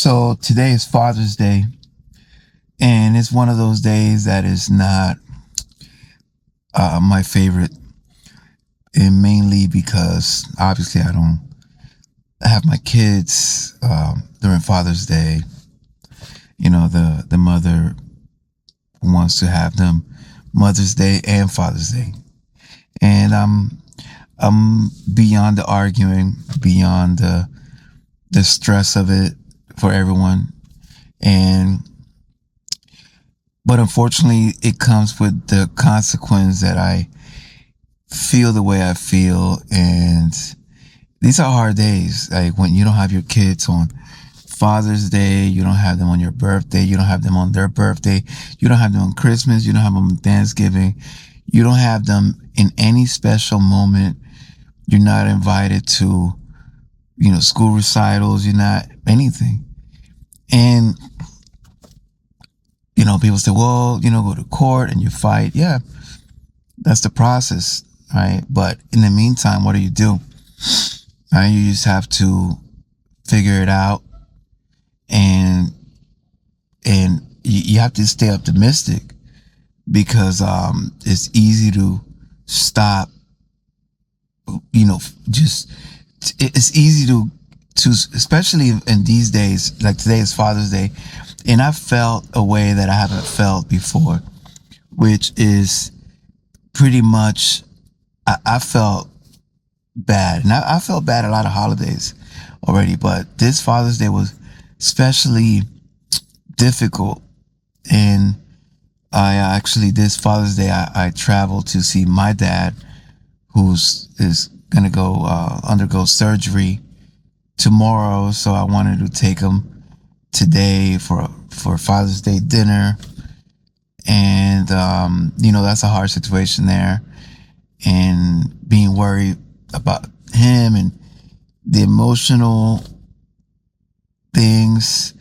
So today is Father's Day, and it's one of those days that is not my favorite, and mainly because obviously I don't have my kids during Father's Day. You know, the mother wants to have them Mother's Day and Father's Day, and I'm beyond the arguing, beyond the stress of it for everyone, and but unfortunately, it comes with the consequence that I feel the way I feel. And these are hard days. Like when you don't have your kids on Father's Day, you don't have them on your birthday, you don't have them on their birthday, you don't have them on Christmas, you don't have them on Thanksgiving, you don't have them in any special moment. You're not invited to, school recitals, you're not anything. And people say, well, go to court and you fight. Yeah, that's the process, right? But in the meantime, what do you do? Right? You just have to figure it out, and you have to stay optimistic because it's easy to stop. Just it's easy to especially in these days, like today is Father's Day, and I felt a way that I haven't felt before, which is pretty much I felt bad, and I felt bad a lot of holidays already, but this Father's Day was especially difficult. And I actually, this Father's Day, I traveled to see my dad, is gonna go undergo surgery tomorrow. So I wanted to take him today for Father's Day dinner, and that's a hard situation there, and being worried about him and the emotional things,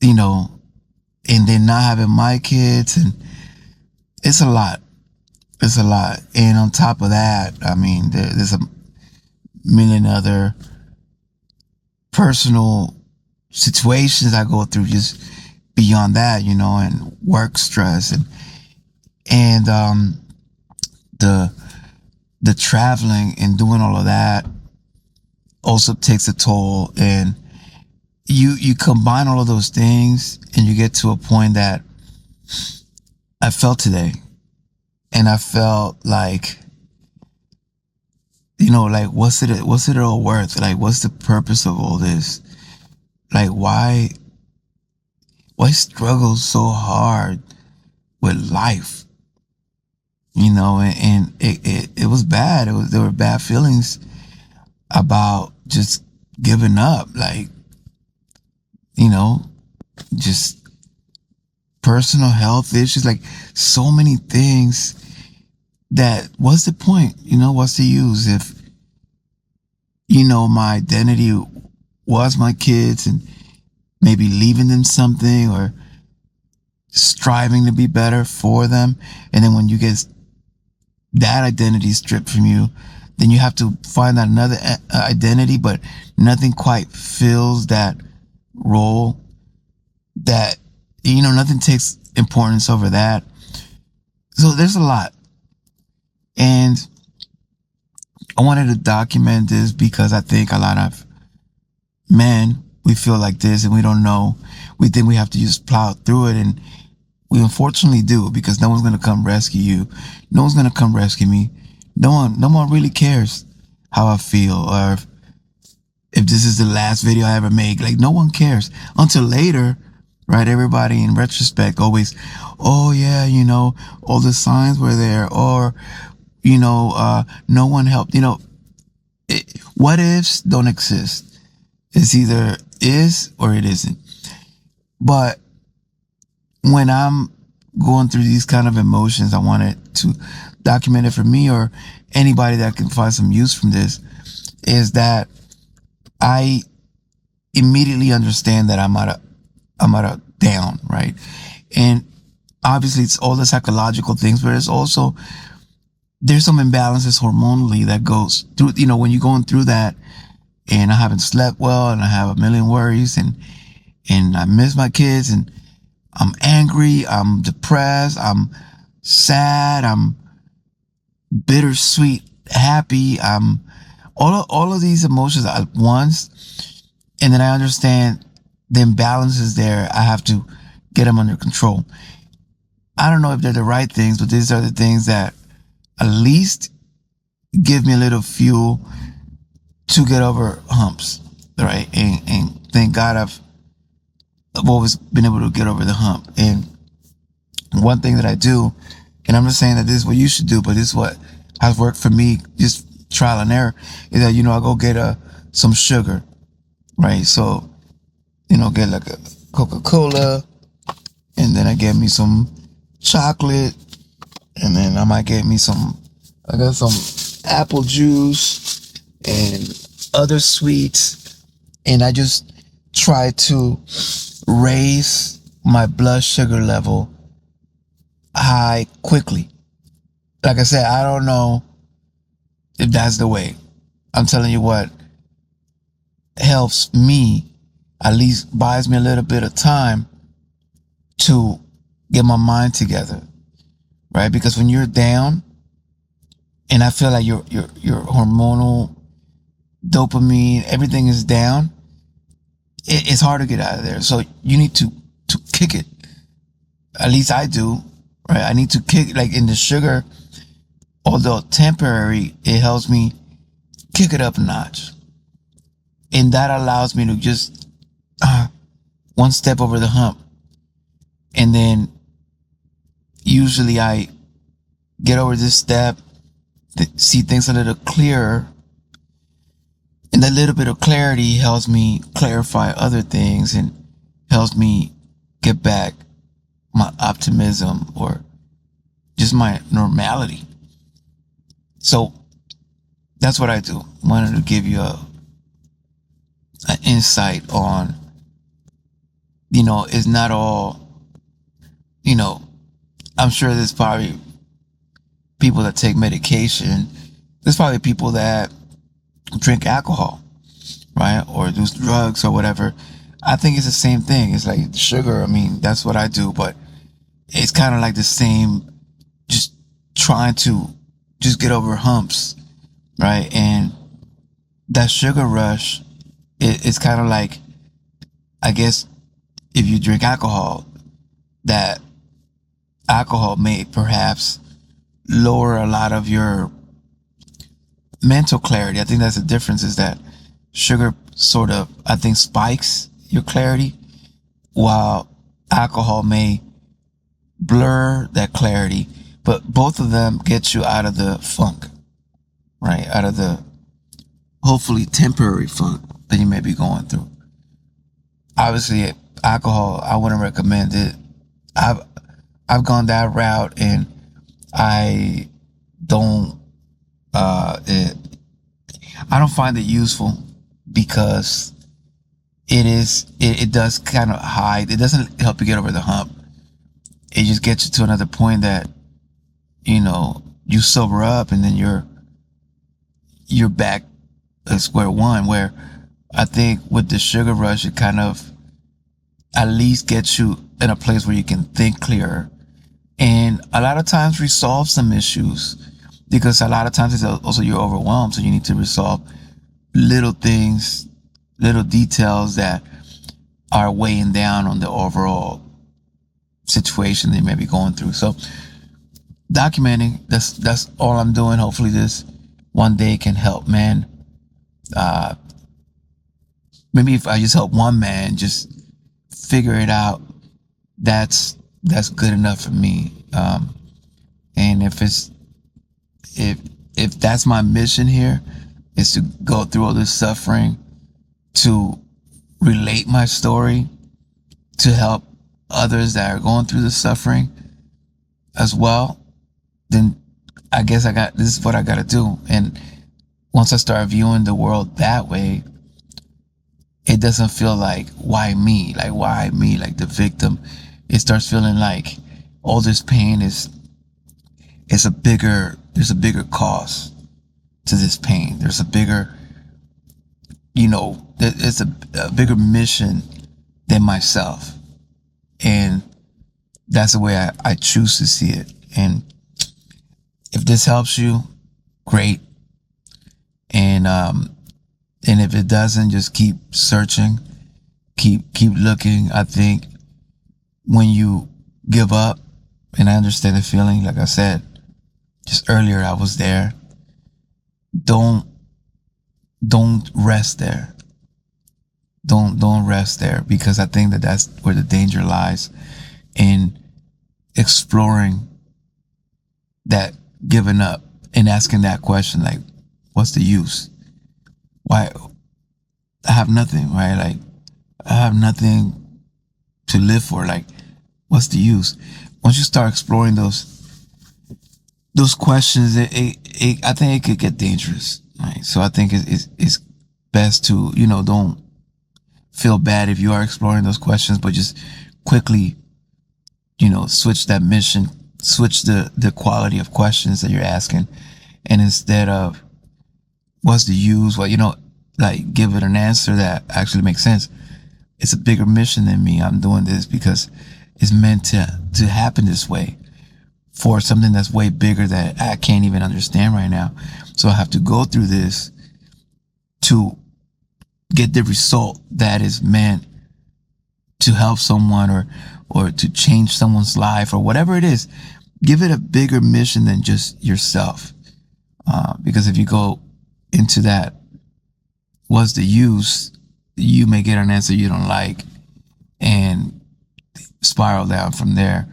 and then not having my kids, and it's a lot. It's a lot. And on top of that, I mean, there's a million other personal situations I go through just beyond that, and work stress, and the traveling and doing all of that also takes a toll. And you combine all of those things and you get to a point that I felt today. And I felt like, like, what's it all worth? Like, what's the purpose of all this? Like, why struggle so hard with life? And it was bad. There were bad feelings about just giving up, like, just personal health issues, like so many things that what's the point? What's the use if, my identity was my kids and maybe leaving them something or striving to be better for them. And then when you get that identity stripped from you, then you have to find out another identity, but nothing quite fills that role, that, nothing takes importance over that. So there's a lot. And I wanted to document this because I think a lot of men, we feel like this and we don't know. We think we have to just plow through it, and we unfortunately do, because no one's going to come rescue you. No one's going to come rescue me. No one really cares how I feel, or if this is the last video I ever make. Like, no one cares until later, right? Everybody in retrospect always, oh yeah, all the signs were there, or, no one helped. What ifs don't exist. It's either is or it isn't. But when I'm going through these kind of emotions, I wanted to document it for me or anybody that can find some use from this, is that I immediately understand that I'm at a down, right? And obviously it's all the psychological things, but there's some imbalances hormonally that goes through, when you're going through that, and I haven't slept well and I have a million worries, and and I miss my kids, and I'm angry, I'm depressed, I'm sad, I'm bittersweet, happy, I'm all of these emotions at once, and then I understand the imbalance is there. I have to get them under control. I don't know if they're the right things, but these are the things that at least give me a little fuel to get over humps, right? And thank God I've always been able to get over the hump. And one thing that I do, and I'm not saying that this is what you should do, but this is what has worked for me, just trial and error, is that, I go get some sugar, right? So, get like a Coca-Cola, and then I get me some chocolate, and then I might get me I got some apple juice and other sweets, and I just try to raise my blood sugar level high quickly. Like I said, I don't know if that's the way. I'm telling you what helps me, at least buys me a little bit of time to get my mind together, right? Because when you're down, and I feel like your hormonal dopamine, everything is down, it's hard to get out of there. So you need to kick it. At least I do, right? I need to kick, like in the sugar, although temporary, it helps me kick it up a notch. And that allows me to just one step over the hump. And then usually I get over this step, see things a little clearer. And that little bit of clarity helps me clarify other things and helps me get back my optimism or just my normality. So that's what I do. Wanted to give you an insight on, it's not all, I'm sure there's probably people that take medication. There's probably people that drink alcohol, right? Or do drugs or whatever. I think it's the same thing. It's like sugar. I mean, that's what I do, but it's kind of like the same, just trying to just get over humps, right? And that sugar rush, it's kind of like, I guess, if you drink alcohol, that alcohol may perhaps lower a lot of your mental clarity. I think that's the difference, is that sugar sort of, I think, spikes your clarity, while alcohol may blur that clarity, but both of them get you out of the funk, right? Out of the hopefully temporary funk that you may be going through. Obviously, alcohol, I wouldn't recommend it. I've gone that route, and I don't I don't find it useful, because it does kind of hide. It doesn't help you get over the hump. It just gets you to another point that, you sober up, and then you're back at square one, where I think with the sugar rush, it kind of at least gets you in a place where you can think clearer, and a lot of times resolve some issues, because a lot of times it's also you're overwhelmed, so you need to resolve little things, little details that are weighing down on the overall situation they may be going through. So documenting, that's all I'm doing. Hopefully this one day can help, man. Maybe if I just help one man just figure it out, that's good enough for me. And if that's my mission here, is to go through all this suffering, to relate my story, to help others that are going through the suffering as well, then I guess this is what I got to do. And once I start viewing the world that way, it doesn't feel like, why me? Like, why me? Like the victim. It starts feeling like all this pain there's a bigger cause to this pain. There's a bigger, it's a bigger mission than myself. And that's the way I choose to see it. And if this helps you, great. And if it doesn't, just keep searching, keep looking. I think when you give up, and I understand the feeling, like I said just earlier, I was there. Don't rest there. Don't rest there, because I think that that's where the danger lies in exploring that giving up and asking that question, like, what's the use? Why? I have nothing, right? Like, I have nothing to live for. Like, what's the use? Once you start exploring those questions, I think it could get dangerous, right? So I think it's best to, don't feel bad if you are exploring those questions, but just quickly, switch that mission, switch the quality of questions that you're asking. And instead of what's the use, well, like, give it an answer that actually makes sense. It's a bigger mission than me. I'm doing this because it's meant to happen this way, for something that's way bigger that I can't even understand right now. So I have to go through this to get the result that is meant to help someone, or to change someone's life, or whatever it is. Give it a bigger mission than just yourself. Because if you go into that, what's the use, you may get an answer you don't like and spiral down from there.